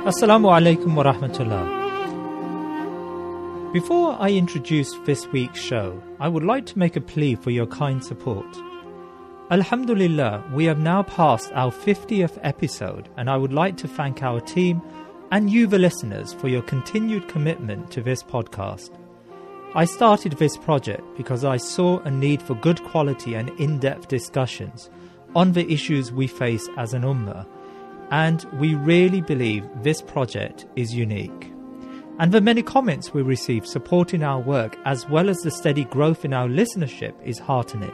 Assalamu alaikum wa rahmatullah. Before I introduce this week's show, I would like to make a plea for your kind support. Alhamdulillah, we have now passed our 50th episode, and I would like to thank our team and you, the listeners, for your continued commitment to this podcast. I started this project because I saw a need for good quality and in-depth discussions on the issues we face as an ummah, and we really believe this project is unique. And the many comments we receive supporting our work, as well as the steady growth in our listenership, is heartening.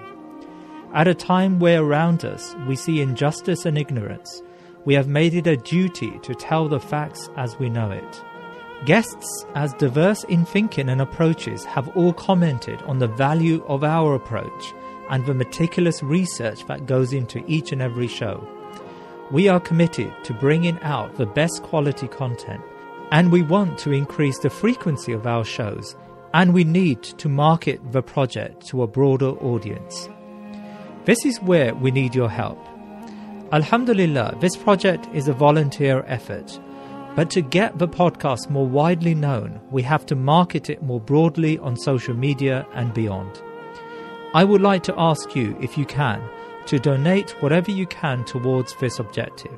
At a time where around us we see injustice and ignorance, we have made it a duty to tell the facts as we know it. Guests as diverse in thinking and approaches have all commented on the value of our approach and the meticulous research that goes into each and every show. We are committed to bringing out the best quality content, and we want to increase the frequency of our shows, and we need to market the project to a broader audience. This is where we need your help. Alhamdulillah, this project is a volunteer effort, but to get the podcast more widely known, we have to market it more broadly on social media and beyond. I would like to ask you, if you can, to donate whatever you can towards this objective.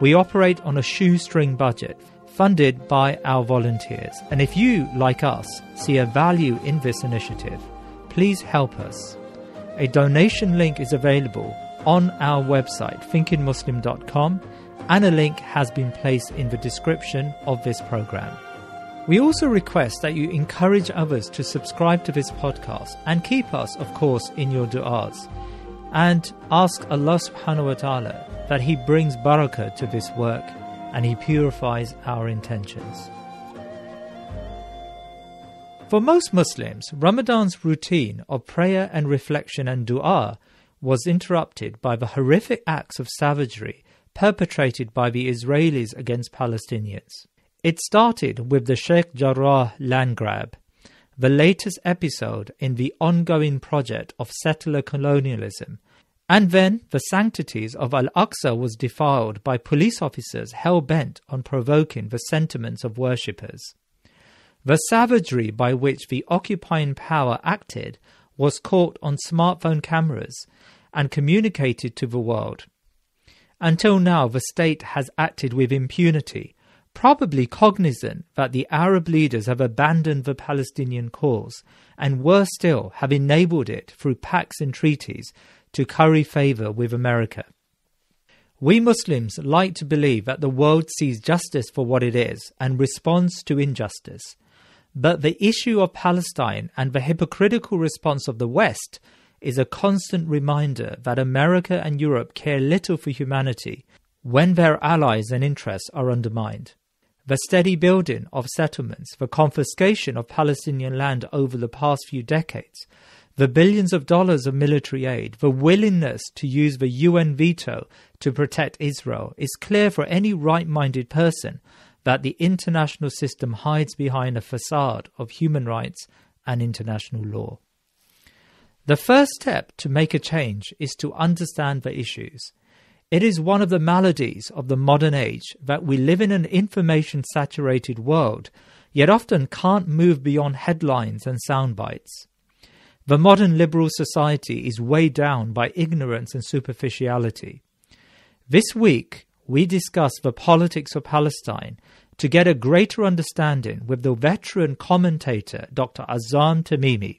We operate on a shoestring budget, funded by our volunteers, and if you, like us, see a value in this initiative, please help us. A donation link is available on our website, thinkingmuslim.com, and a link has been placed in the description of this program. We also request that you encourage others to subscribe to this podcast and keep us, of course, in your du'as, and ask Allah subhanahu wa ta'ala that He brings barakah to this work and He purifies our intentions. For most Muslims, Ramadan's routine of prayer and reflection and dua was interrupted by the horrific acts of savagery perpetrated by the Israelis against Palestinians. It started with the Sheikh Jarrah land grab, the latest episode in the ongoing project of settler colonialism, and then the sanctities of Al-Aqsa was defiled by police officers hell-bent on provoking the sentiments of worshippers. The savagery by which the occupying power acted was caught on smartphone cameras and communicated to the world. Until now, the state has acted with impunity, probably cognizant that the Arab leaders have abandoned the Palestinian cause and, worse still, have enabled it through pacts and treaties to curry favour with America. We Muslims like to believe that the world sees justice for what it is and responds to injustice. But the issue of Palestine and the hypocritical response of the West is a constant reminder that America and Europe care little for humanity when their allies and interests are undermined. The steady building of settlements, the confiscation of Palestinian land over the past few decades, the billions of dollars of military aid, the willingness to use the UN veto to protect Israel is clear for any right-minded person that the international system hides behind a façade of human rights and international law. The first step to make a change is to understand the issues. It is one of the maladies of the modern age that we live in an information-saturated world, yet often can't move beyond headlines and sound bites. The modern liberal society is weighed down by ignorance and superficiality. This week, we discuss the politics of Palestine to get a greater understanding with the veteran commentator Dr Azzam Tamimi.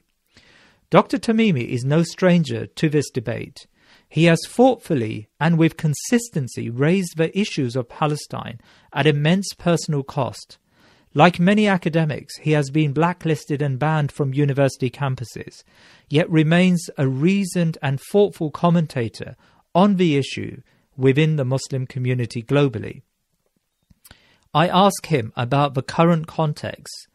Dr Tamimi is no stranger to this debate. He has thoughtfully and with consistency raised the issues of Palestine at immense personal cost. Like many academics, he has been blacklisted and banned from university campuses, yet remains a reasoned and thoughtful commentator on the issue within the Muslim community globally. I ask him about the current context,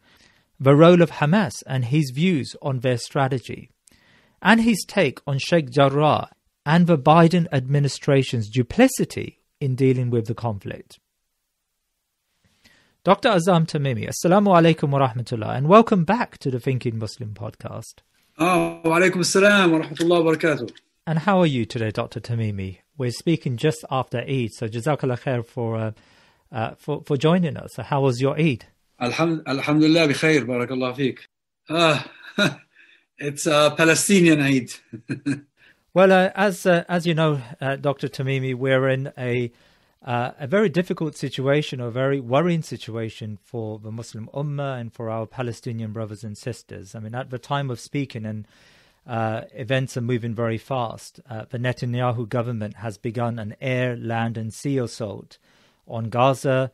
the role of Hamas and his views on their strategy, and his take on Sheikh Jarrah and the Biden administration's duplicity in dealing with the conflict. Dr Azzam Tamimi, Assalamu alaikum wa rahmatullah, and welcome back to the Thinking Muslim podcast. Wa alaikum assalam wa rahmatullah wa barakatuh. And how are you today, Dr Tamimi? We're speaking just after Eid, so Jazakallah khair for for joining us. So how was your Eid? Alhamdulillah, bikhair, barakallah fiqh. It's a Palestinian Eid. Well, as you know, Dr. Tamimi, we're in a very difficult situation, a very worrying situation for the Muslim Ummah and for our Palestinian brothers and sisters. I mean, at the time of speaking, and events are moving very fast, the Netanyahu government has begun an air, land and sea assault on Gaza.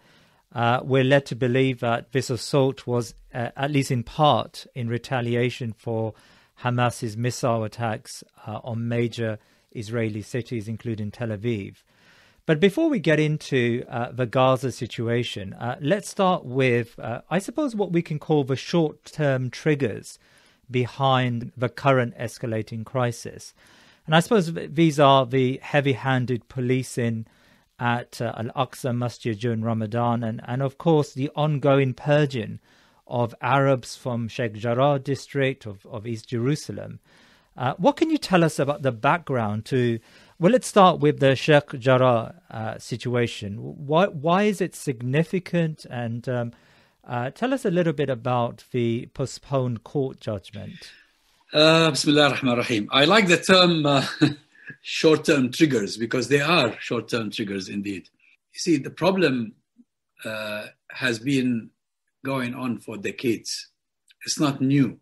We're led to believe that this assault was, at least in part, in retaliation for Hamas's missile attacks on major Israeli cities, including Tel Aviv. But before we get into the Gaza situation, let's start with, I suppose, what we can call the short-term triggers behind the current escalating crisis. And I suppose these are the heavy-handed policing at Al-Aqsa Masjid during Ramadan, and of course the ongoing purging of Arabs from Sheikh Jarrah district of East Jerusalem. What can you tell us about the background to, well, let's start with the Sheikh Jarrah situation. Why is it significant? And tell us a little bit about the postponed court judgment. Bismillah ar-Rahman ar-Rahim. I like the term short-term triggers because they are short-term triggers indeed. You see, the problem has been going on for decades. It's not new.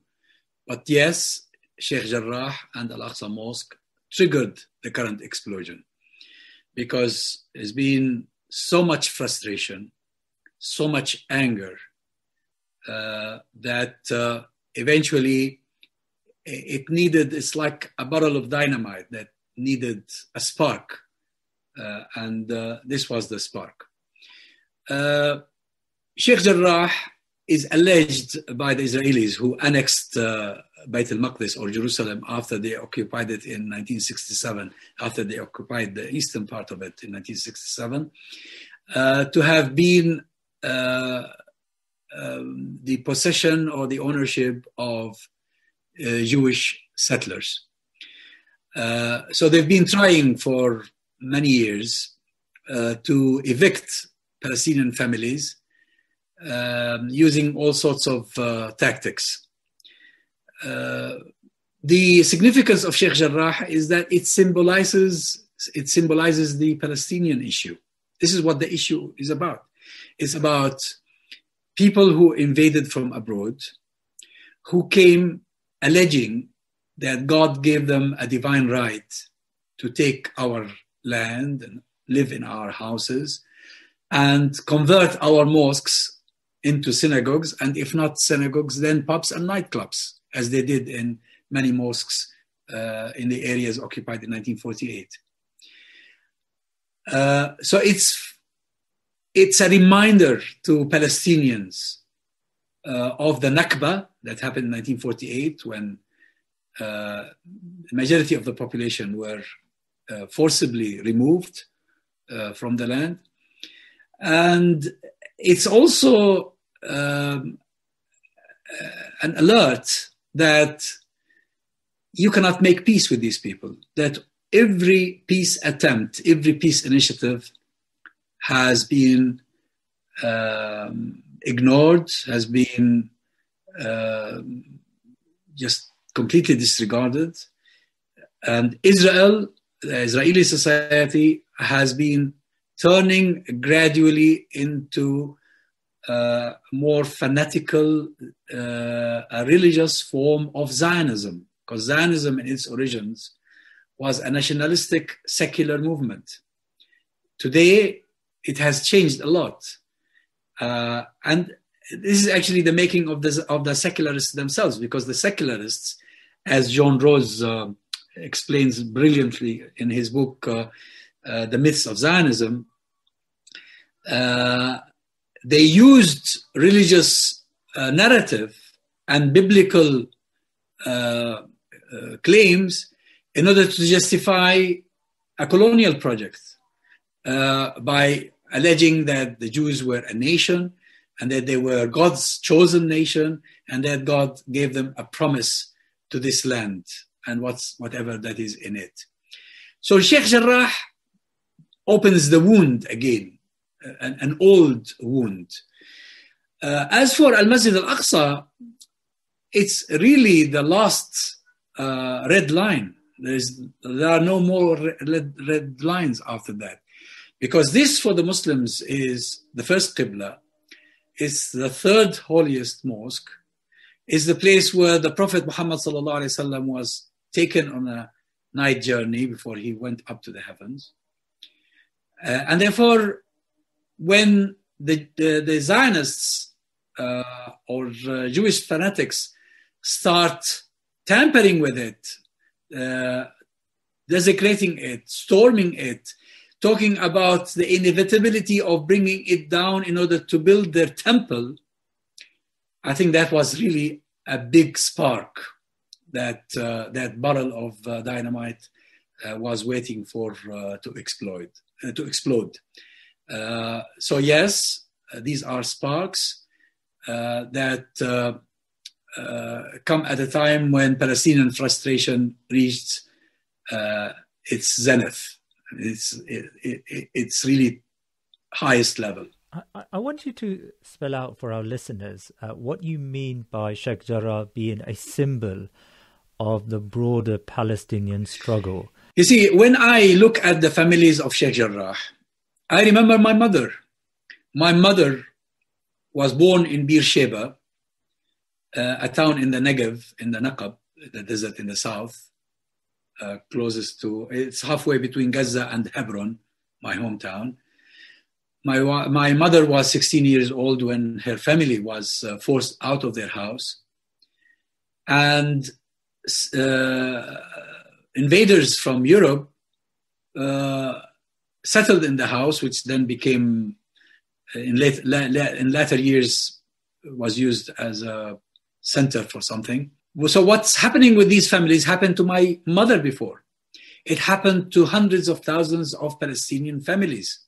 But yes, Sheikh Jarrah and Al-Aqsa Mosque triggered the current explosion because there's been so much frustration, so much anger that eventually it's like a bottle of dynamite that needed a spark. And this was the spark. Sheikh Jarrah is alleged by the Israelis who annexed Bayt al-Maqdis or Jerusalem after they occupied it in 1967, after they occupied the eastern part of it in 1967, to have been the possession or the ownership of Jewish settlers. So they've been trying for many years to evict Palestinian families using all sorts of tactics. The significance of Sheikh Jarrah is that it symbolizes the Palestinian issue. This is what the issue is about. It's about people who invaded from abroad, who came alleging that God gave them a divine right to take our land and live in our houses and convert our mosques into synagogues, and if not synagogues, then pubs and nightclubs, as they did in many mosques in the areas occupied in 1948. So it's a reminder to Palestinians of the Nakba that happened in 1948 when the majority of the population were forcibly removed from the land. And it's also an alert that you cannot make peace with these people, that every peace attempt, every peace initiative has been ignored, has been just completely disregarded. And Israel, the Israeli society, has been turning gradually into a more fanatical, a religious form of Zionism, because Zionism in its origins was a nationalistic secular movement. Today, it has changed a lot. And this is actually the making of the secularists themselves, because the secularists, as John Rawls explains brilliantly in his book, The Myths of Zionism, they used religious narrative and biblical claims in order to justify a colonial project by alleging that the Jews were a nation and that they were God's chosen nation and that God gave them a promise to this land and whatever that is in it. So Sheikh Jarrah opens the wound again an old wound. As for Al-Masjid Al-Aqsa, it's really the last red line. There are no more red lines after that. Because this, for the Muslims, is the first Qibla. It's the third holiest mosque. It's the place where the Prophet Muhammad ﷺ was taken on a night journey before he went up to the heavens. And therefore, when the Zionists or Jewish fanatics start tampering with it, desecrating it, storming it, talking about the inevitability of bringing it down in order to build their temple, I think that was really a big spark that barrel of dynamite was waiting for to explode. So yes, these are sparks that come at a time when Palestinian frustration reached its zenith. It's really highest level. I want you to spell out for our listeners what you mean by Sheikh Jarrah being a symbol of the broader Palestinian struggle. You see, when I look at the families of Sheikh Jarrah, I remember my mother. My mother was born in Beersheba, a town in the Negev, in the Naqab, the desert in the south, closest to, it's halfway between Gaza and Hebron, my hometown. My mother was 16 years old when her family was forced out of their house. And invaders from Europe settled in the house, which then became, in latter years, was used as a center for something. So what's happening with these families happened to my mother before. It happened to hundreds of thousands of Palestinian families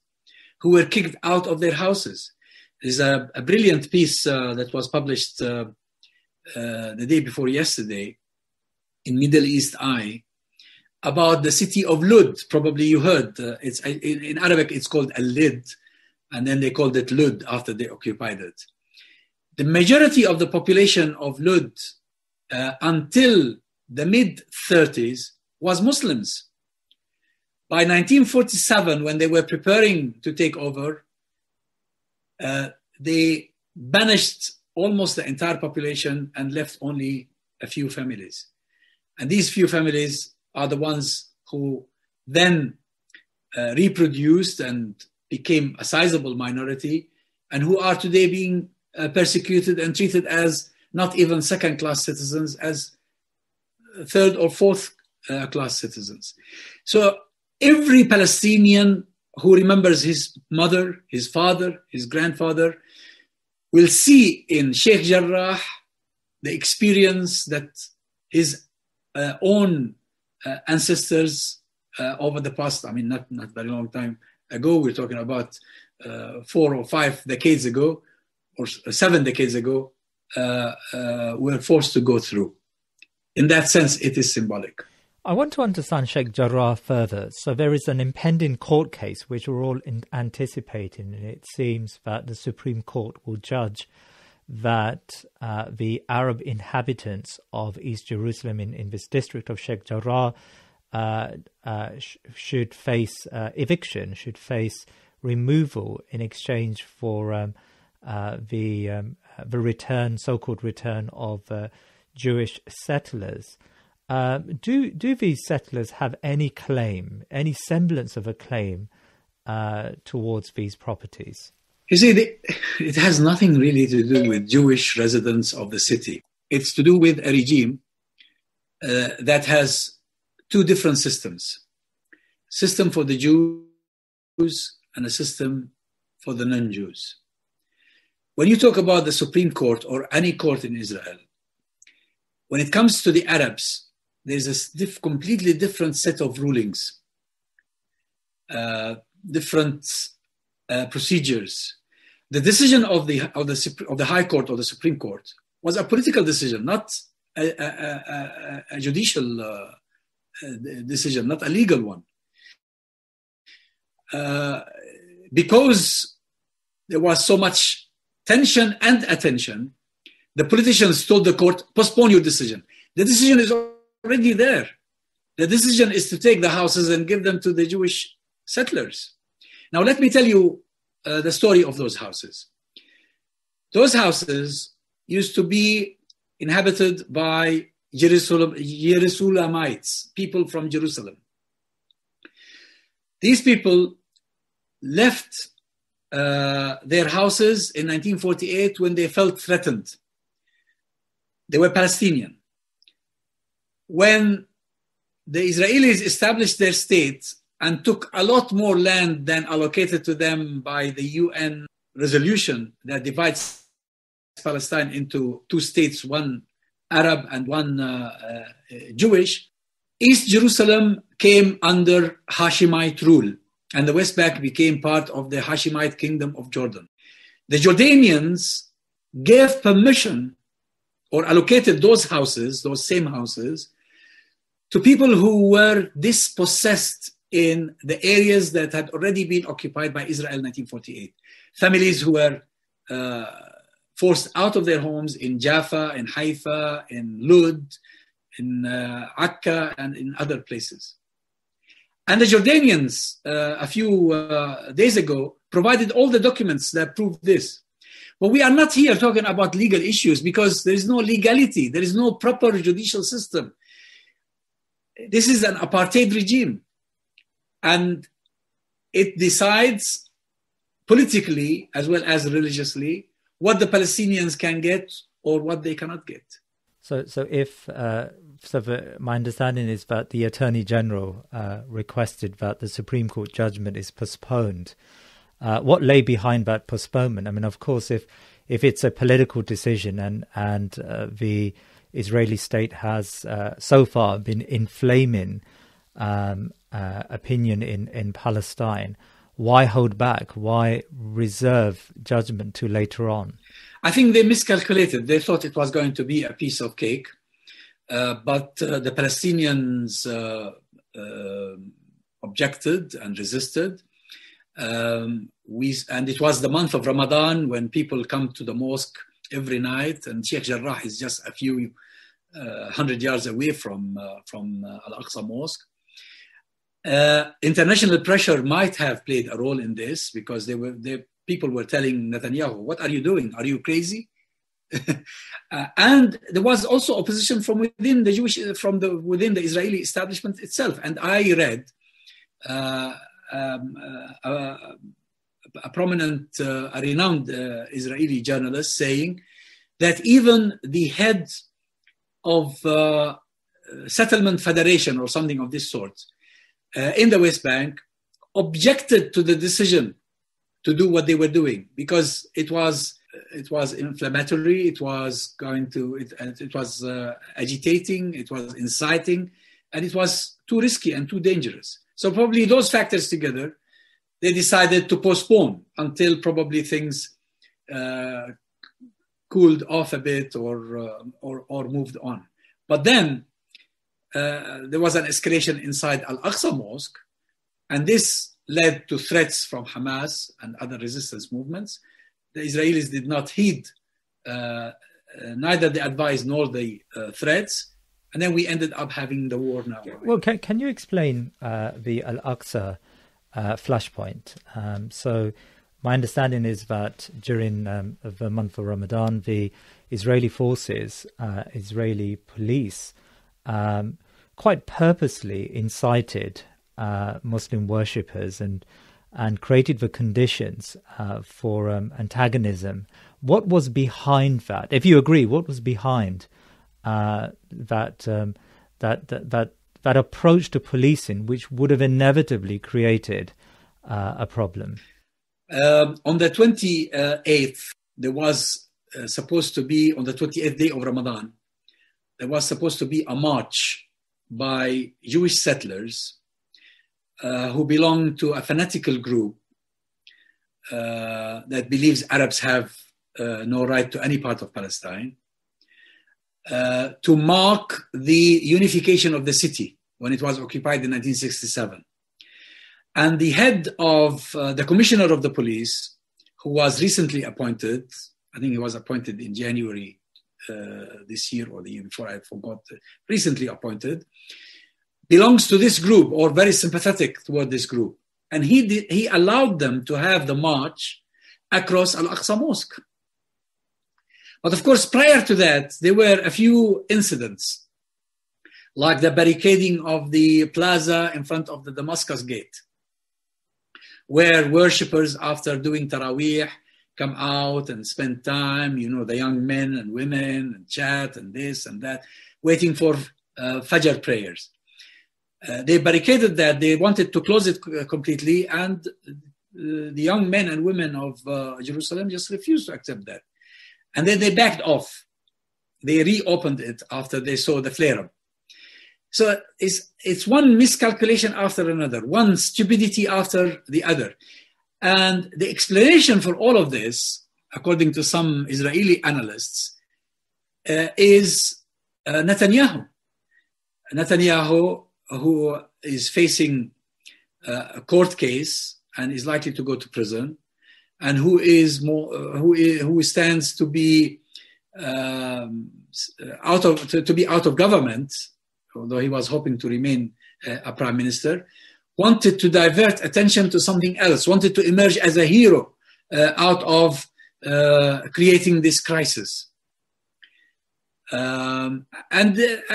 who were kicked out of their houses. There's a brilliant piece that was published the day before yesterday in Middle East Eye about the city of Lud. Probably you heard. It's in Arabic, it's called Al-Lid, and then they called it Lud after they occupied it. The majority of the population of Lud until the mid-30s was Muslims. By 1947, when they were preparing to take over, they banished almost the entire population and left only a few families. And these few families are the ones who then reproduced and became a sizable minority, and who are today being persecuted and treated as not even second-class citizens, as third or fourth-class citizens. So every Palestinian who remembers his mother, his father, his grandfather, will see in Sheikh Jarrah the experience that his own ancestors over the past, not very long time ago, we're talking about 4 or 5 decades ago, or 7 decades ago, were forced to go through. In that sense, it is symbolic. I want to understand Sheikh Jarrah further. So there is an impending court case which we're all anticipating, and it seems that the Supreme Court will judge that the Arab inhabitants of East Jerusalem in this district of Sheikh Jarrah should face eviction, should face removal in exchange for the return, so-called return of Jewish settlers. Do these settlers have any claim, any semblance of a claim towards these properties? You see, it has nothing really to do with Jewish residents of the city. It's to do with a regime that has 2 different systems. System for the Jews and a system for the non-Jews. When you talk about the Supreme Court or any court in Israel, when it comes to the Arabs, there's a completely different set of rulings, different procedures. The decision of the High Court or the Supreme Court was a political decision, not a judicial decision, not a legal one. Because there was so much tension and attention, the politicians told the court, postpone your decision. The decision is already there. The decision is to take the houses and give them to the Jewish settlers. Now, let me tell you the story of those houses. Those houses used to be inhabited by Jerusalemites, people from Jerusalem. These people left their houses in 1948 when they felt threatened. They were Palestinian. When the Israelis established their state and took a lot more land than allocated to them by the UN resolution that divides Palestine into two states, one Arab and one Jewish, East Jerusalem came under Hashemite rule, and the West Bank became part of the Hashemite kingdom of Jordan. The Jordanians gave permission or allocated those houses, those same houses, to people who were dispossessed in the areas that had already been occupied by Israel in 1948. Families who were forced out of their homes in Jaffa, in Haifa, in Lud, in Akka, and in other places. And the Jordanians, a few days ago, provided all the documents that proved this. But we are not here talking about legal issues because there is no legality. There is no proper judicial system. This is an apartheid regime. And it decides politically as well as religiously what the Palestinians can get or what they cannot get. So my understanding is that the Attorney General requested that the Supreme Court judgment is postponed. What lay behind that postponement? I mean, of course, if it's a political decision and the Israeli state has so far been inflaming opinion in Palestine, why hold back? Why reserve judgment to later on? I think they miscalculated. They thought it was going to be a piece of cake, but the Palestinians objected and resisted. And it was the month of Ramadan when people come to the mosque every night, and Sheikh Jarrah is just a few 100 yards away from Al-Aqsa mosque. International pressure might have played a role in this because people were telling Netanyahu, "What are you doing? Are you crazy?" And there was also opposition from within the within the Israeli establishment itself. And I read a prominent, a renowned Israeli journalist saying that even the head of Settlement Federation or something of this sort in the West Bank objected to the decision to do what they were doing because it was inflammatory, it was agitating, it was inciting, and it was too risky and too dangerous. So probably those factors together, they decided to postpone until probably things cooled off a bit or moved on. But then there was an escalation inside Al-Aqsa mosque, and this led to threats from Hamas and other resistance movements. The Israelis did not heed neither the advice nor the threats, and then we ended up having the war now. Well, can you explain the Al-Aqsa flashpoint? So my understanding is that during the month of Ramadan, the Israeli forces, Israeli police, quite purposely incited Muslim worshippers and created the conditions for antagonism. What was behind that? If you agree, what was behind that approach to policing, which would have inevitably created a problem? On the 28th, there was supposed to be, on the 28th day of Ramadan, there was supposed to be a march by Jewish settlers who belong to a fanatical group that believes Arabs have no right to any part of Palestine, to mark the unification of the city when it was occupied in 1967. And the head of the commissioner of the police, who was recently appointed, I think he was appointed in January this year or the year before, I forgot, recently appointed, belongs to this group or very sympathetic toward this group. And he allowed them to have the march across Al-Aqsa Mosque. But of course, prior to that, there were a few incidents, like the barricading of the plaza in front of the Damascus Gate, where worshippers, after doing Taraweeh, come out and spend time, the young men and women, and chat and this and that, waiting for Fajr prayers. They barricaded that. They wanted to close it completely, and the young men and women of Jerusalem just refused to accept that. And then they backed off. They reopened it after they saw the flare-up. So it's one miscalculation after another, one stupidity after the other. And the explanation for all of this, according to some Israeli analysts, is Netanyahu. Netanyahu, who is facing a court case and is likely to go to prison, and who stands to be out of government, although he was hoping to remain a prime minister, wanted to divert attention to something else, wanted to emerge as a hero out of creating this crisis. And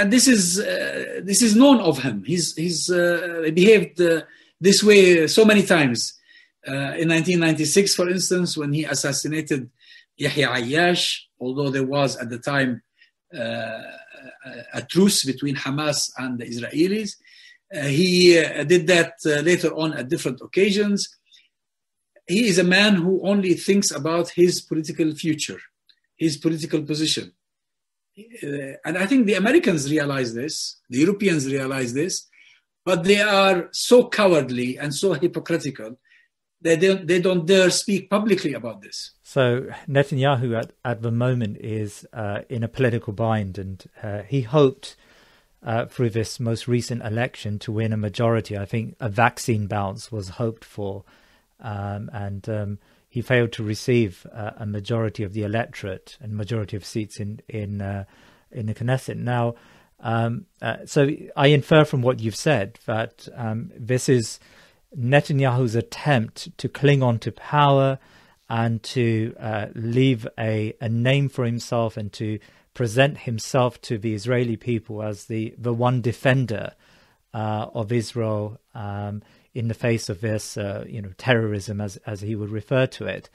this is known of him. He's behaved this way so many times. In 1996, for instance, when he assassinated Yahya Ayyash, although there was at the time a truce between Hamas and the Israelis, he did that later on at different occasions. He is a man who only thinks about his political future, his political position. And I think the Americans realize this, the Europeans realize this, but they are so cowardly and so hypocritical that they don't dare speak publicly about this. So Netanyahu at the moment is in a political bind, and he hoped through this most recent election to win a majority. I think a vaccine bounce was hoped for, and he failed to receive a majority of the electorate and majority of seats in the Knesset. Now, so I infer from what you've said that this is Netanyahu's attempt to cling on to power and to leave a name for himself and to present himself to the Israeli people as the one defender of Israel in the face of this, terrorism, as he would refer to it.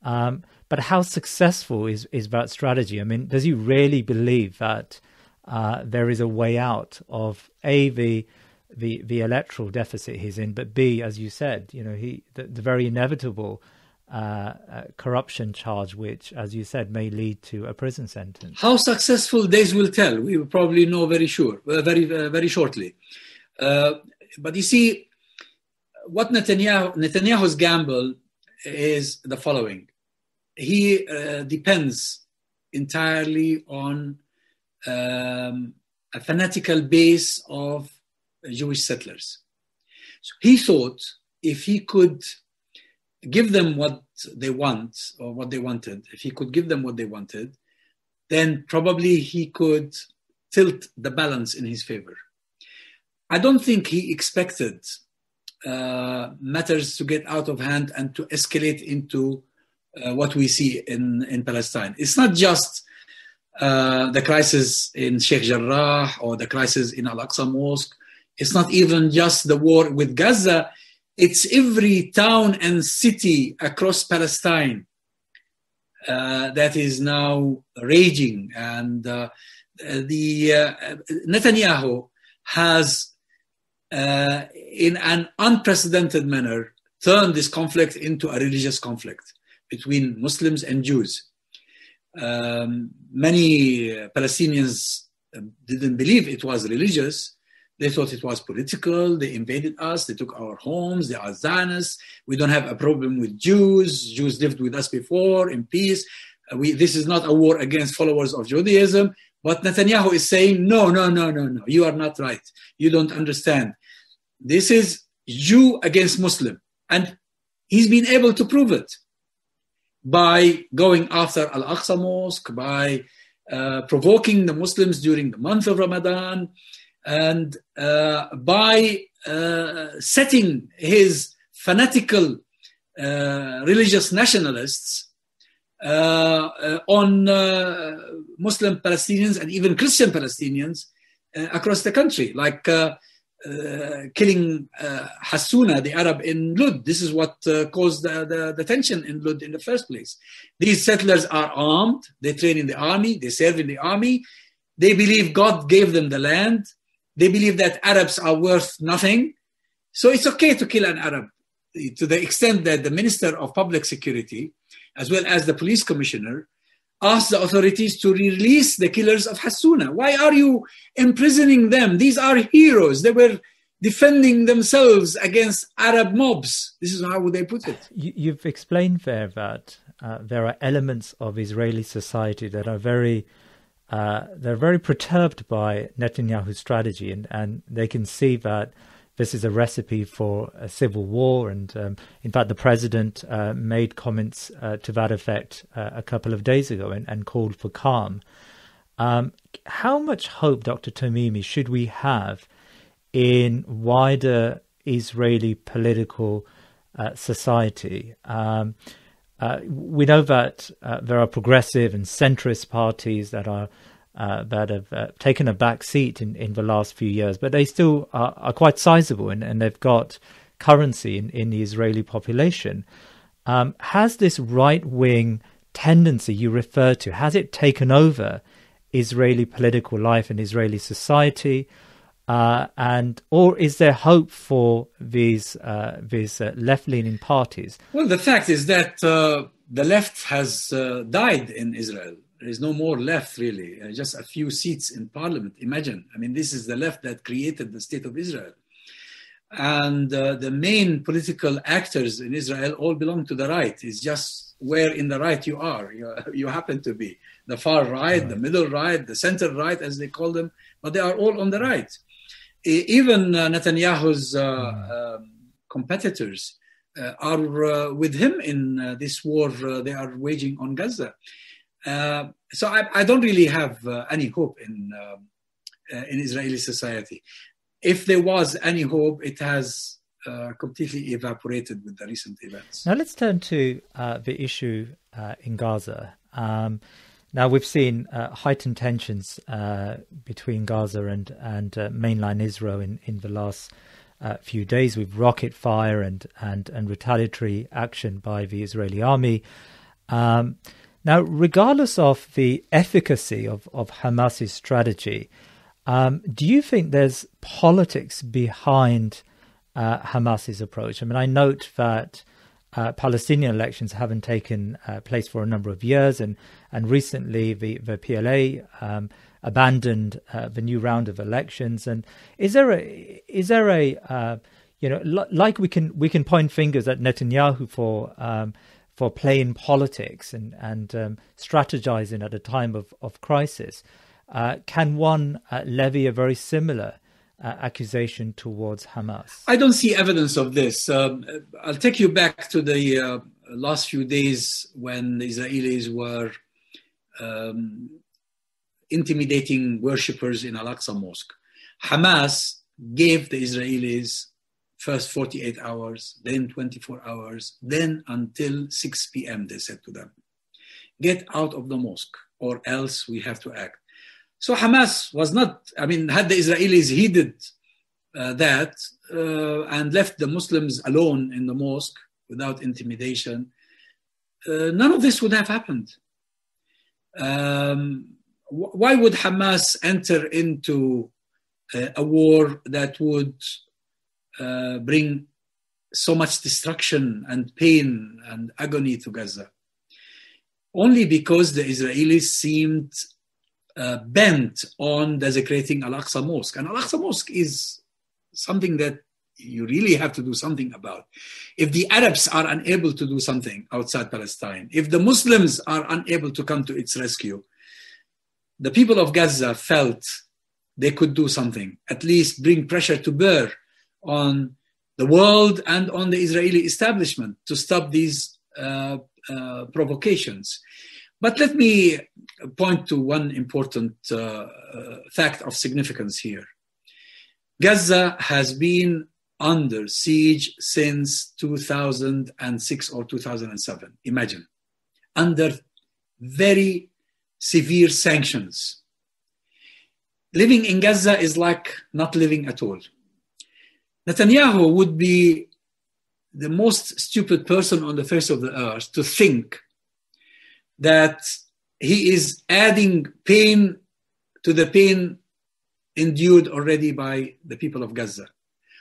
But how successful is that strategy? I mean, does he really believe that there is a way out of the electoral deficit he's in, but B, as you said, the very inevitable corruption charge, which, as you said, may lead to a prison sentence? How successful, days will tell. We will probably know very shortly. But you see, what Netanyahu's gamble is the following. He depends entirely on a fanatical base of Jewish settlers. So he thought if he could give them what they want or what they wanted, if he could give them what they wanted, then probably he could tilt the balance in his favor. I don't think he expected matters to get out of hand and to escalate into what we see in Palestine. It's not just the crisis in Sheikh Jarrah or the crisis in Al-Aqsa Mosque. It's not even just the war with Gaza. It's every town and city across Palestine that is now raging. And Netanyahu has, in an unprecedented manner, turned this conflict into a religious conflict between Muslims and Jews. Many Palestinians didn't believe it was religious. They thought it was political. They invaded us. They took our homes. They are Zionists. We don't have a problem with Jews. Jews lived with us before in peace. This is not a war against followers of Judaism. But Netanyahu is saying, no, you are not right. You don't understand. This is Jew against Muslim. And he's been able to prove it. by going after Al-Aqsa Mosque, by provoking the Muslims during the month of Ramadan, and by setting his fanatical religious nationalists on Muslim Palestinians and even Christian Palestinians across the country, like killing Hassuna, the Arab in Lud. This is what caused the tension in Lud in the first place. These settlers are armed, they train in the army, they serve in the army, they believe God gave them the land, they believe that Arabs are worth nothing. So it's okay to kill an Arab, to the extent that the Minister of Public Security, as well as the police commissioner, asked the authorities to release the killers of Hassuna. Why are you imprisoning them? These are heroes. They were defending themselves against Arab mobs. This is how they put it. You've explained there that there are elements of Israeli society that are very perturbed by Netanyahu's strategy, and they can see that this is a recipe for a civil war. And in fact, the president made comments to that effect a couple of days ago and called for calm. How much hope, Dr. Tamimi, should we have in wider Israeli political society? We know that there are progressive and centrist parties that have taken a back seat in the last few years, but they still are quite sizable, and they've got currency in the Israeli population. Has this right-wing tendency you refer to, has it taken over Israeli political life and Israeli society? Or is there hope for these left-leaning parties? Well, the fact is that the left has died in Israel. There is no more left, really. Just a few seats in parliament. Imagine. I mean, this is the left that created the state of Israel. And the main political actors in Israel all belong to the right. It's just where in the right you are. You happen to be. The far right, the middle right, the center right, as they call them. But they are all on the right. Even Netanyahu's competitors are with him in this war they are waging on Gaza. So I don't really have any hope in Israeli society. If there was any hope, it has completely evaporated with the recent events. Now let's turn to the issue in Gaza. Now we've seen heightened tensions between Gaza and mainland Israel in the last few days, with rocket fire and retaliatory action by the Israeli army. Now, regardless of the efficacy of Hamas's strategy, do you think there's politics behind Hamas's approach? I mean, I note that Palestinian elections haven't taken place for a number of years, and recently the PLA abandoned the new round of elections. And is there a like we can point fingers at Netanyahu for playing politics and strategizing at a time of crisis. Can one levy a very similar accusation towards Hamas? I don't see evidence of this. I'll take you back to the last few days when the Israelis were intimidating worshippers in Al-Aqsa Mosque. Hamas gave the Israelis first 48 hours, then 24 hours, then until 6 p.m. they said to them, get out of the mosque or else we have to act. So Hamas was not, had the Israelis heeded that and left the Muslims alone in the mosque without intimidation, none of this would have happened. Why would Hamas enter into a war that would bring so much destruction and pain and agony to Gaza? Only because the Israelis seemed bent on desecrating Al-Aqsa Mosque. And Al-Aqsa Mosque is something that you really have to do something about. If the Arabs are unable to do something outside Palestine, if the Muslims are unable to come to its rescue, the people of Gaza felt they could do something, at least bring pressure to bear on the world and on the Israeli establishment to stop these provocations. But let me point to one important fact of significance here. Gaza has been under siege since 2006 or 2007. Imagine, under very severe sanctions. Living in Gaza is like not living at all. Netanyahu would be the most stupid person on the face of the earth to think that he is adding pain to the pain endured already by the people of Gaza,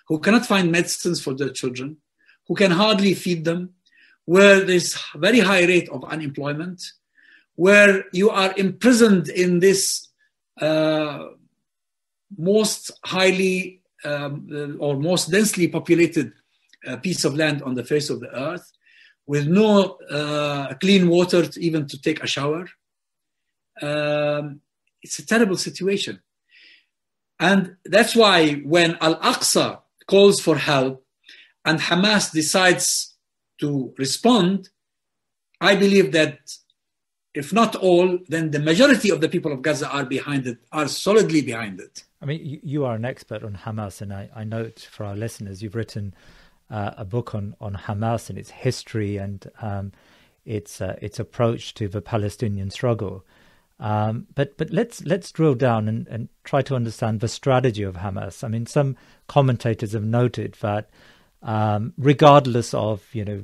who cannot find medicines for their children, who can hardly feed them, where there's a very high rate of unemployment, where you are imprisoned in this most highly or most densely populated piece of land on the face of the earth, with no clean water even to take a shower. It's a terrible situation. And that's why when Al-Aqsa calls for help and Hamas decides to respond, I believe that if not all, then the majority of the people of Gaza are behind it, are solidly behind it. I mean, you are an expert on Hamas, and I note for our listeners, you've written a book on Hamas and its history and its approach to the Palestinian struggle. But let's drill down and try to understand the strategy of Hamas. I mean, some commentators have noted that regardless of the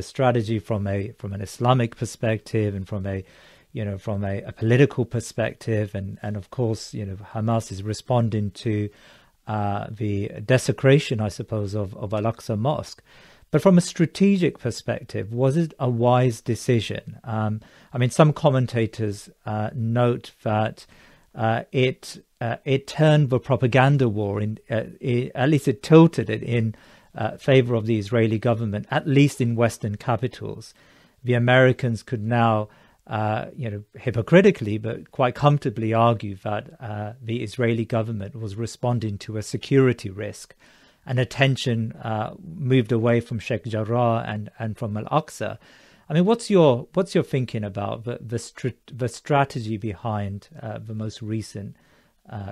strategy from an Islamic perspective and from a political perspective, and of course Hamas is responding to the desecration, I suppose, of Al-Aqsa Mosque. But from a strategic perspective, was it a wise decision? I mean, some commentators note that it turned the propaganda war, at least it tilted it in favor of the Israeli government, at least in Western capitals. The Americans could now, hypocritically, but quite comfortably argue that the Israeli government was responding to a security risk. And attention moved away from Sheikh Jarrah and from Al-Aqsa. I mean, what's your thinking about the strategy behind the most recent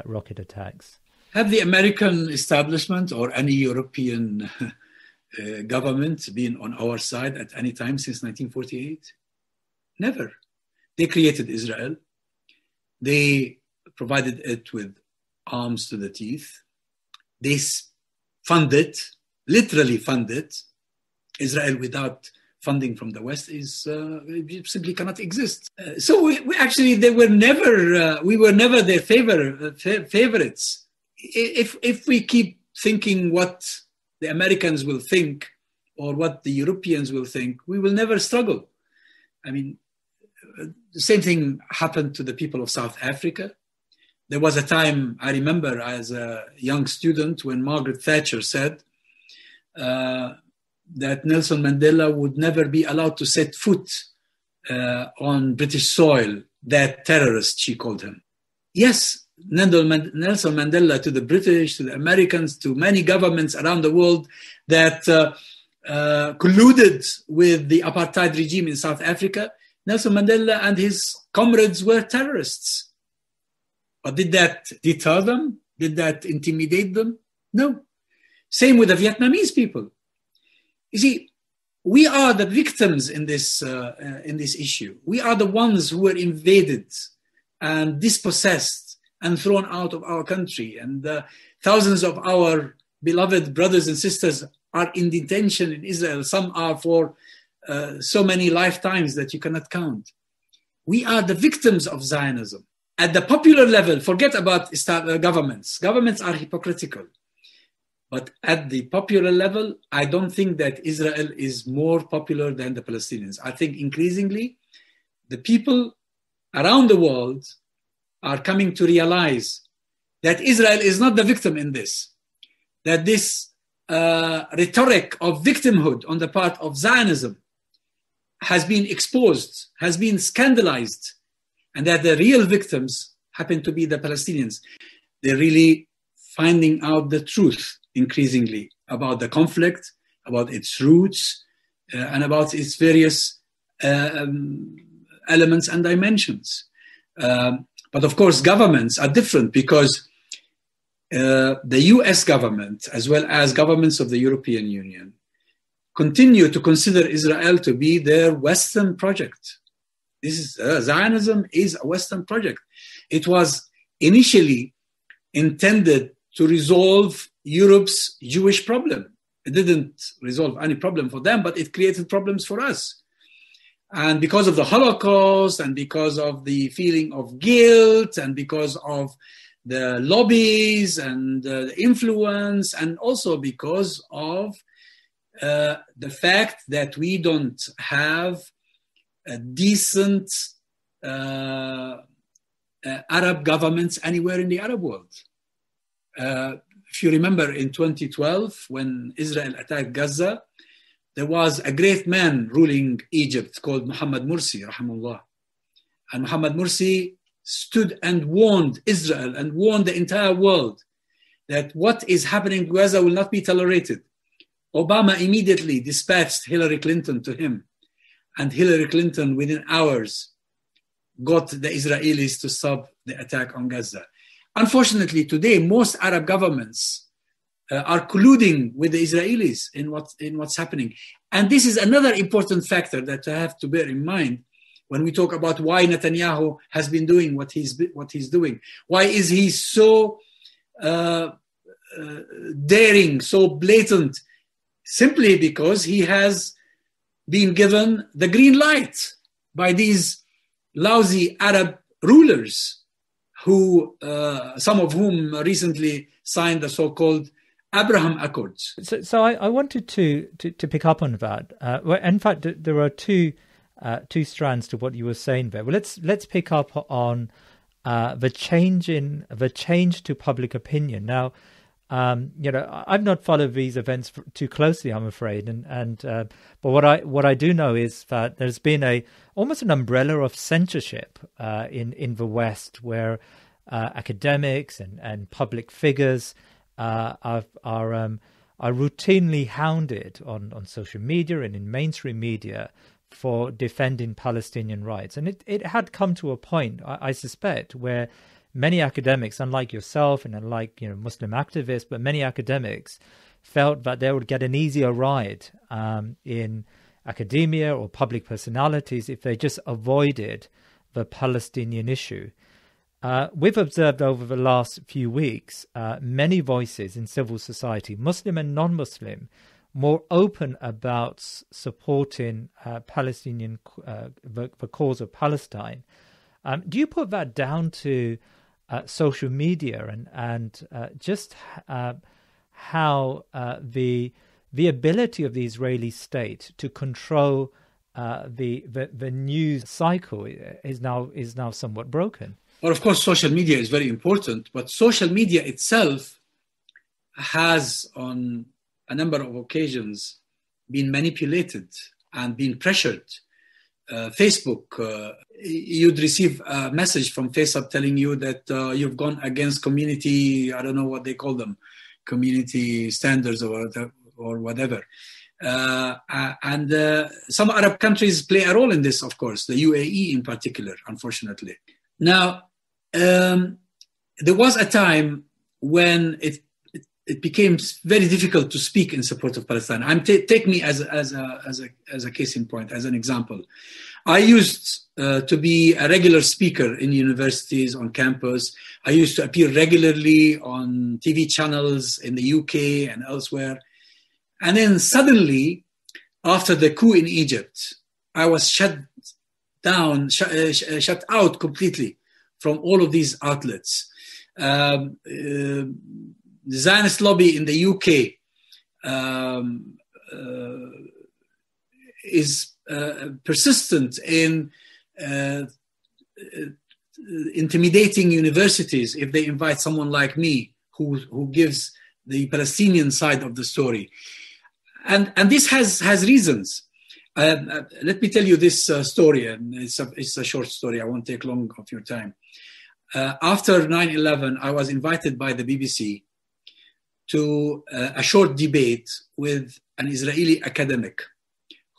rocket attacks? Have the American establishment or any European government been on our side at any time since 1948? Never. They created Israel. They provided it with arms to the teeth. They literally funded. Israel without funding from the West simply cannot exist. So we were never their favorites. If we keep thinking what the Americans will think or what the Europeans will think, we will never struggle. I mean, the same thing happened to the people of South Africa. There was a time, I remember as a young student, when Margaret Thatcher said that Nelson Mandela would never be allowed to set foot on British soil, that terrorist, she called him. Yes, Nelson Mandela to the British, to the Americans, to many governments around the world that colluded with the apartheid regime in South Africa, Nelson Mandela and his comrades were terrorists. But did that deter them? Did that intimidate them? No. Same with the Vietnamese people. You see, we are the victims in this issue. We are the ones who were invaded and dispossessed and thrown out of our country. And thousands of our beloved brothers and sisters are in detention in Israel. Some are for so many lifetimes that you cannot count. We are the victims of Zionism. At the popular level, forget about governments. Governments are hypocritical. But at the popular level, I don't think that Israel is more popular than the Palestinians. I think increasingly, the people around the world are coming to realize that Israel is not the victim in this, that this rhetoric of victimhood on the part of Zionism has been exposed, has been scandalized, and that the real victims happen to be the Palestinians. They're really finding out the truth increasingly about the conflict, about its roots, and about its various elements and dimensions. But of course, governments are different because the US government, as well as governments of the European Union, continue to consider Israel to be their Western project. This is Zionism is a Western project. It was initially intended to resolve Europe's Jewish problem. It didn't resolve any problem for them, but it created problems for us. And because of the Holocaust, and because of the feeling of guilt, and because of the lobbies and the influence, and also because of the fact that we don't have a decent Arab governments anywhere in the Arab world. If you remember in 2012, when Israel attacked Gaza, there was a great man ruling Egypt called Muhammad Mursi, rahimahullah. And Muhammad Mursi stood and warned Israel and warned the entire world that what is happening in Gaza will not be tolerated. Obama immediately dispatched Hillary Clinton to him. And Hillary Clinton, within hours, got the Israelis to stop the attack on Gaza. Unfortunately, today, most Arab governments are colluding with the Israelis in what's happening. And this is another important factor that I have to bear in mind when we talk about why Netanyahu has been doing what he's doing. Why is he so daring, so blatant? Simply because he has been given the green light by these lousy Arab rulers, who some of whom recently signed the so-called Abraham Accords. So I wanted to pick up on that. In fact, there are two strands to what you were saying there. Well, let's pick up on the change to public opinion. Now, I've not followed these events too closely, I'm afraid, but what I do know is that there's been almost an umbrella of censorship in the West, where academics and public figures are routinely hounded on social media and in mainstream media for defending Palestinian rights. And it had come to a point, I suspect, where many academics, unlike yourself and unlike Muslim activists, but many academics felt that they would get an easier ride in academia or public personalities if they just avoided the Palestinian issue. We've observed over the last few weeks many voices in civil society, Muslim and non-Muslim, more open about supporting Palestinian the cause of Palestine. Do you put that down to social media and just how the ability of the Israeli state to control the news cycle is now somewhat broken? Well, of course, social media is very important, but social media itself has, on a number of occasions, been manipulated and been pressured. Facebook, you'd receive a message from Facebook telling you that you've gone against community, I don't know what they call them, community standards or whatever. And some Arab countries play a role in this, of course, the UAE in particular, unfortunately. Now, there was a time when it became very difficult to speak in support of Palestine. Take me as a case in point, as an example. I used to be a regular speaker in universities, on campus. I used to appear regularly on TV channels in the UK and elsewhere. And then suddenly, after the coup in Egypt, I was shut out completely from all of these outlets. The Zionist lobby in the UK is persistent in intimidating universities if they invite someone like me who gives the Palestinian side of the story. And this has reasons. Let me tell you this story, and it's a short story. I won't take long of your time. After 9/11, I was invited by the BBC to a short debate with an Israeli academic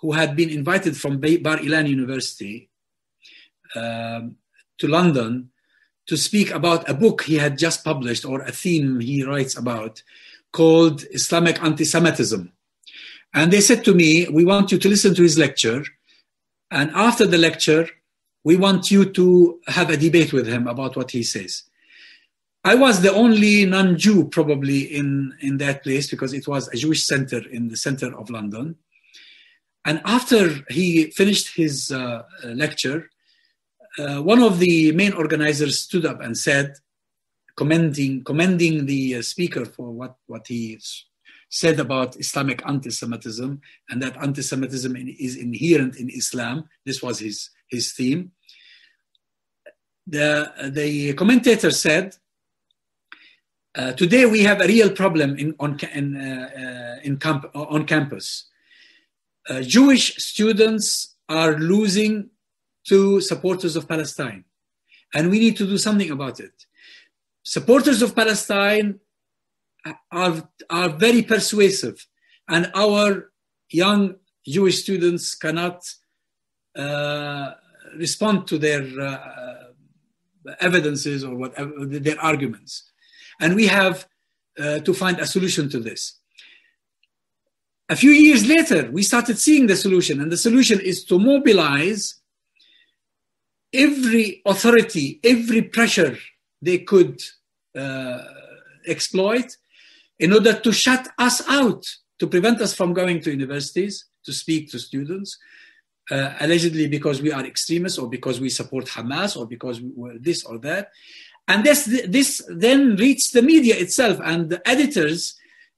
who had been invited from Bar Ilan University to London to speak about a book he had just published, or a theme he writes about, called Islamic Anti-Semitism. And they said to me, we want you to listen to his lecture, and after the lecture, we want you to have a debate with him about what he says. I was the only non-Jew probably in that place, because it was a Jewish center in the center of London. And after he finished his lecture, one of the main organizers stood up and said, commending the speaker for what he said about Islamic anti-Semitism, and that anti-Semitism is inherent in Islam. This was his theme. The commentator said, today we have a real problem on campus. Jewish students are losing to supporters of Palestine, and we need to do something about it. Supporters of Palestine are very persuasive, and our young Jewish students cannot respond to their evidences or whatever, their arguments. And we have to find a solution to this. A few years later, we started seeing the solution, and the solution is to mobilize every authority, every pressure they could exploit in order to shut us out, to prevent us from going to universities to speak to students, allegedly because we are extremists, or because we support Hamas, or because we're this or that. And this then reached the media itself, and the editors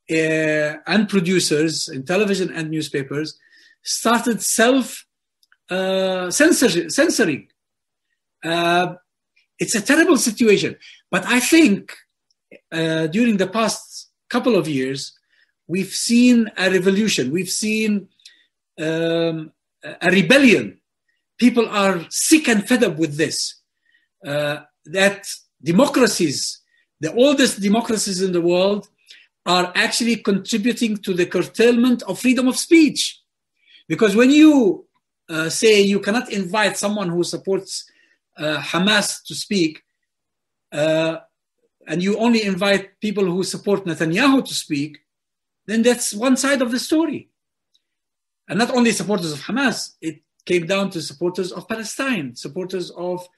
and producers in television and newspapers started censoring. It's a terrible situation. But I think during the past couple of years, we've seen a revolution. We've seen a rebellion. People are sick and fed up with this. That democracies, the oldest democracies in the world, are actually contributing to the curtailment of freedom of speech. Because when you say you cannot invite someone who supports Hamas to speak, and you only invite people who support Netanyahu to speak, then that's one side of the story. And not only supporters of Hamas, it came down to supporters of Palestine, supporters of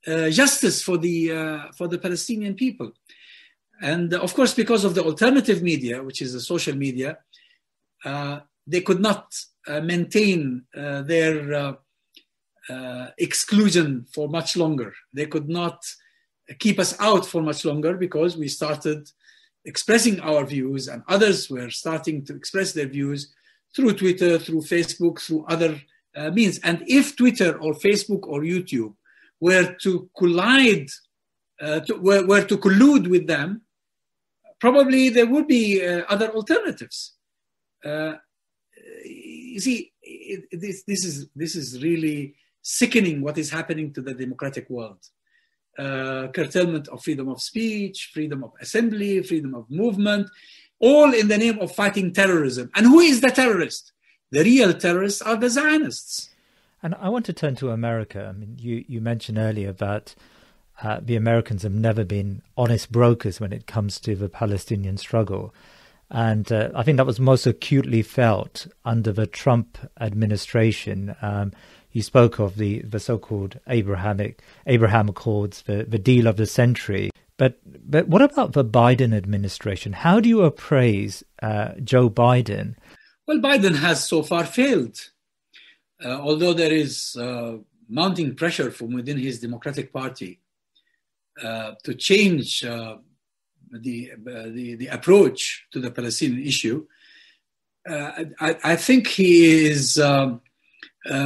justice for the Palestinian people. And of course, because of the alternative media, which is the social media, they could not maintain their exclusion for much longer. They could not keep us out for much longer, because we started expressing our views, and others were starting to express their views through Twitter, through Facebook, through other means. And if Twitter or Facebook or YouTube were to collide, were to collude with them, probably there would be other alternatives. You see, this is really sickening what is happening to the democratic world. Curtailment of freedom of speech, freedom of assembly, freedom of movement, all in the name of fighting terrorism. And who is the terrorist? The real terrorists are the Zionists. And I want to turn to America. I mean, you mentioned earlier that the Americans have never been honest brokers when it comes to the Palestinian struggle. And I think that was most acutely felt under the Trump administration. You spoke of the so-called Abraham Accords, the deal of the century. But what about the Biden administration? How do you appraise Joe Biden? Well, Biden has so far failed. Although there is mounting pressure from within his Democratic Party to change the approach to the Palestinian issue, I think he is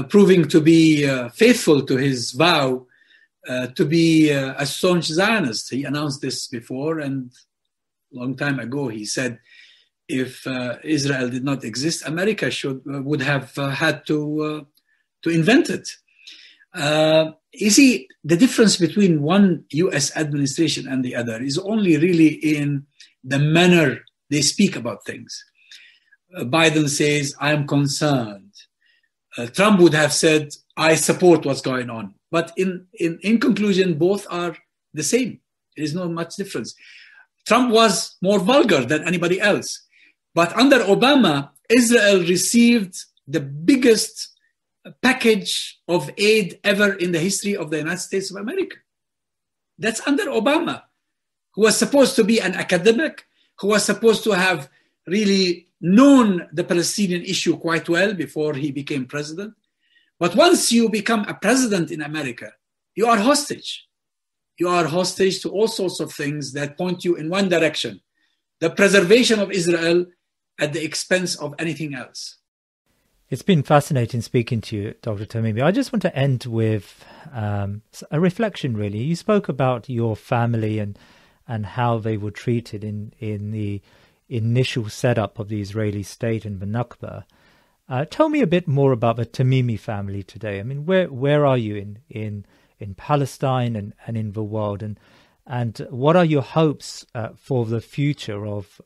proving to be faithful to his vow to be a staunch Zionist. He announced this before, and a long time ago he said, if Israel did not exist, America would have had to invent it. You see, the difference between one U.S. administration and the other is only really in the manner they speak about things. Biden says, "I am concerned," Trump would have said, I support what's going on. But in conclusion, both are the same. There is not much difference. Trump was more vulgar than anybody else. But under Obama, Israel received the biggest package of aid ever in the history of the United States of America. That's under Obama, who was supposed to be an academic, who was supposed to have really known the Palestinian issue quite well before he became president. But once you become a president in America, you are hostage. You are hostage to all sorts of things that point you in one direction: the preservation of Israel at the expense of anything else. It's been fascinating speaking to you, Dr. Tamimi. I just want to end with a reflection, really. You spoke about your family and how they were treated in the initial setup of the Israeli state and the Nakba. Tell me a bit more about the Tamimi family today. I mean, where are you in Palestine and in the world, and what are your hopes for the future of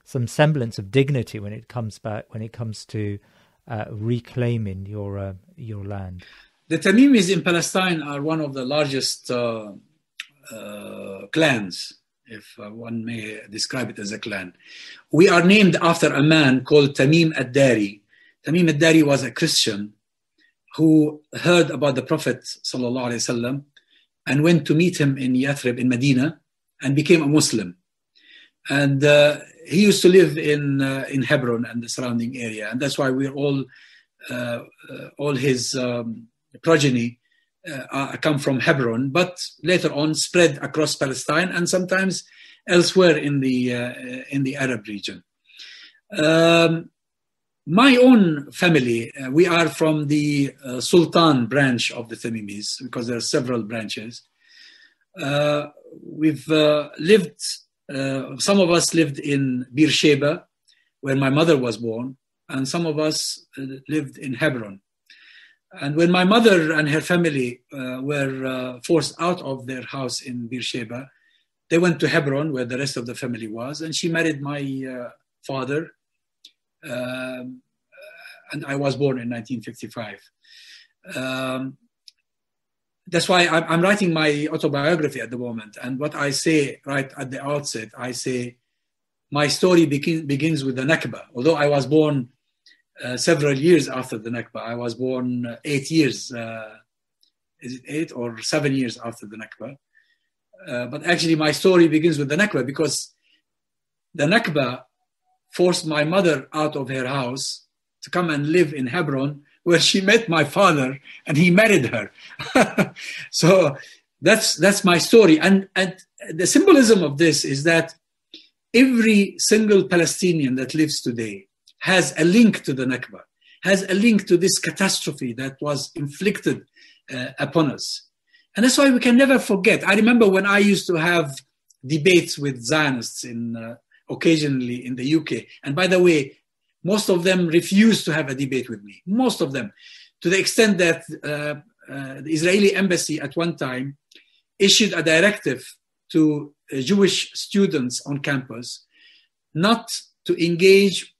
some semblance of dignity when it comes to reclaiming your land? The Tamimis in Palestine are one of the largest clans, if one may describe it as a clan. We are named after a man called Tamim ad-Dari. Tamim ad-Dari was a Christian who heard about the Prophet ﷺ and went to meet him in Yathrib, in Medina, and became a Muslim. And he used to live in Hebron and the surrounding area, and that's why we're all his progeny come from Hebron, but later on spread across Palestine and sometimes elsewhere in the Arab region. My own family, we are from the Sultan branch of the Tamimis, because there are several branches. We've lived. Some of us lived in Beersheba, where my mother was born, and some of us lived in Hebron. And when my mother and her family were forced out of their house in Beersheba, they went to Hebron, where the rest of the family was, and she married my father, and I was born in 1955. That's why I'm writing my autobiography at the moment. And what I say right at the outset, I say, my story begins with the Nakba. Although I was born several years after the Nakba. I was born 8 years, is it 8 or 7 years after the Nakba? But actually my story begins with the Nakba, because the Nakba forced my mother out of her house to come and live in Hebron, where she met my father and he married her. So that's my story. And the symbolism of this is that every single Palestinian that lives today has a link to the Nakba, has a link to this catastrophe that was inflicted upon us. And that's why we can never forget. I remember when I used to have debates with Zionists occasionally in the UK. And by the way, most of them refused to have a debate with me. Most of them, to the extent that the Israeli embassy at one time issued a directive to Jewish students on campus not to engage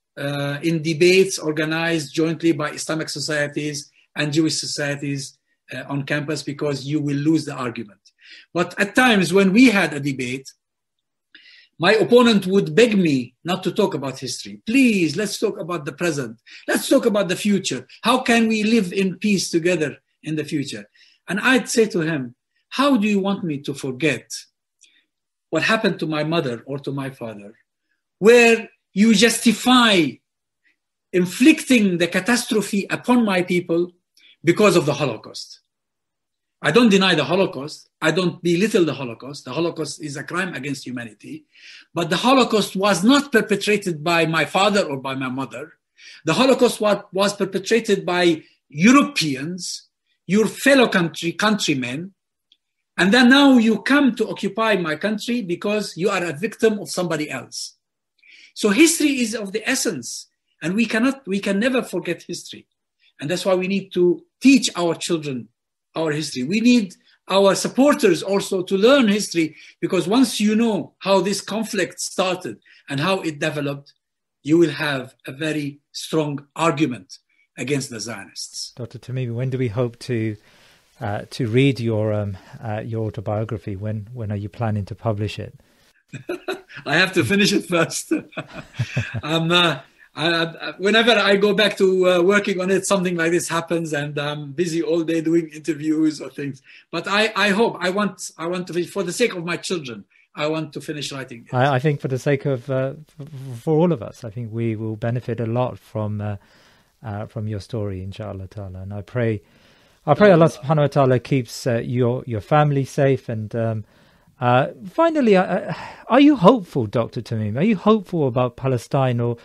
in debates organized jointly by Islamic societies and Jewish societies on campus, because you will lose the argument. But at times when we had a debate, my opponent would beg me not to talk about history. Please, let's talk about the present. Let's talk about the future. How can we live in peace together in the future? And I'd say to him, how do you want me to forget what happened to my mother or to my father, where you justify inflicting the catastrophe upon my people because of the Holocaust? I don't deny the Holocaust. I don't belittle the Holocaust. The Holocaust is a crime against humanity. But the Holocaust was not perpetrated by my father or by my mother. The Holocaust was perpetrated by Europeans, your fellow countrymen. And then now you come to occupy my country because you are a victim of somebody else. So history is of the essence. And we can never forget history. And that's why we need to teach our children our history. We need our supporters also to learn history, because once you know how this conflict started and how it developed, you will have a very strong argument against the Zionists. Dr. Tamimi, when do we hope to read your autobiography? When are you planning to publish it? I have to finish it first. Whenever I go back to working on it, something like this happens, and I'm busy all day doing interviews or things. But I hope, I want to finish, for the sake of my children, I want to finish writing it. I think for the sake of, for all of us, I think we will benefit a lot from your story, inshallah ta'ala. And I pray Allah subhanahu wa ta'ala keeps your family safe. And finally, are you hopeful, Dr. Tamimi? Are you hopeful about Palestine? Or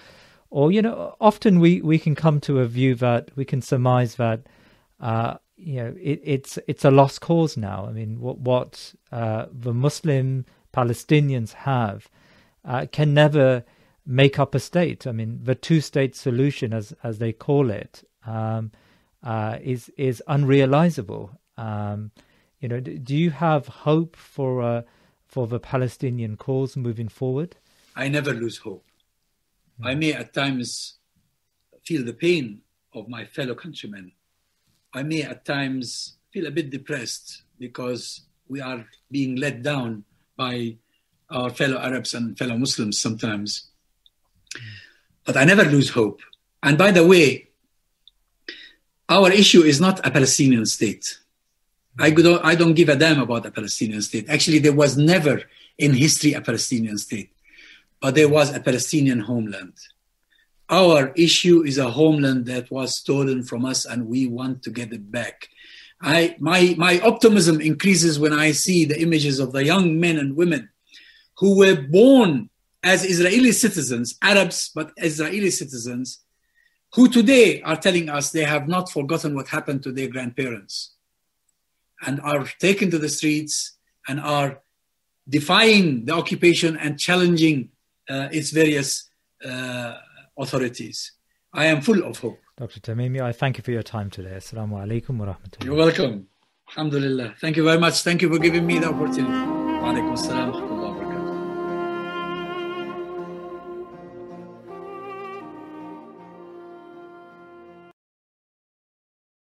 often we can come to a view that we can surmise that, it's a lost cause now. I mean, what the Muslim Palestinians have can never make up a state. I mean, the two-state solution, as they call it, is unrealizable. Do you have hope for the Palestinian cause moving forward? I never lose hope. I may at times feel the pain of my fellow countrymen. I may at times feel a bit depressed because we are being let down by our fellow Arabs and fellow Muslims sometimes. But I never lose hope. And by the way, our issue is not a Palestinian state. I don't give a damn about a Palestinian state. Actually, there was never in history a Palestinian state, but there was a Palestinian homeland. Our issue is a homeland that was stolen from us, and we want to get it back. My optimism increases when I see the images of the young men and women who were born as Israeli citizens, Arabs, but Israeli citizens, who today are telling us they have not forgotten what happened to their grandparents and are taken to the streets and are defying the occupation and challenging its various authorities. I am full of hope. Dr. Tamimi, I thank you for your time today. Assalamu alaikum wa rahmatullah. You're welcome. Alhamdulillah. Thank you very much. Thank you for giving me the opportunity. Wa alaikum assalam.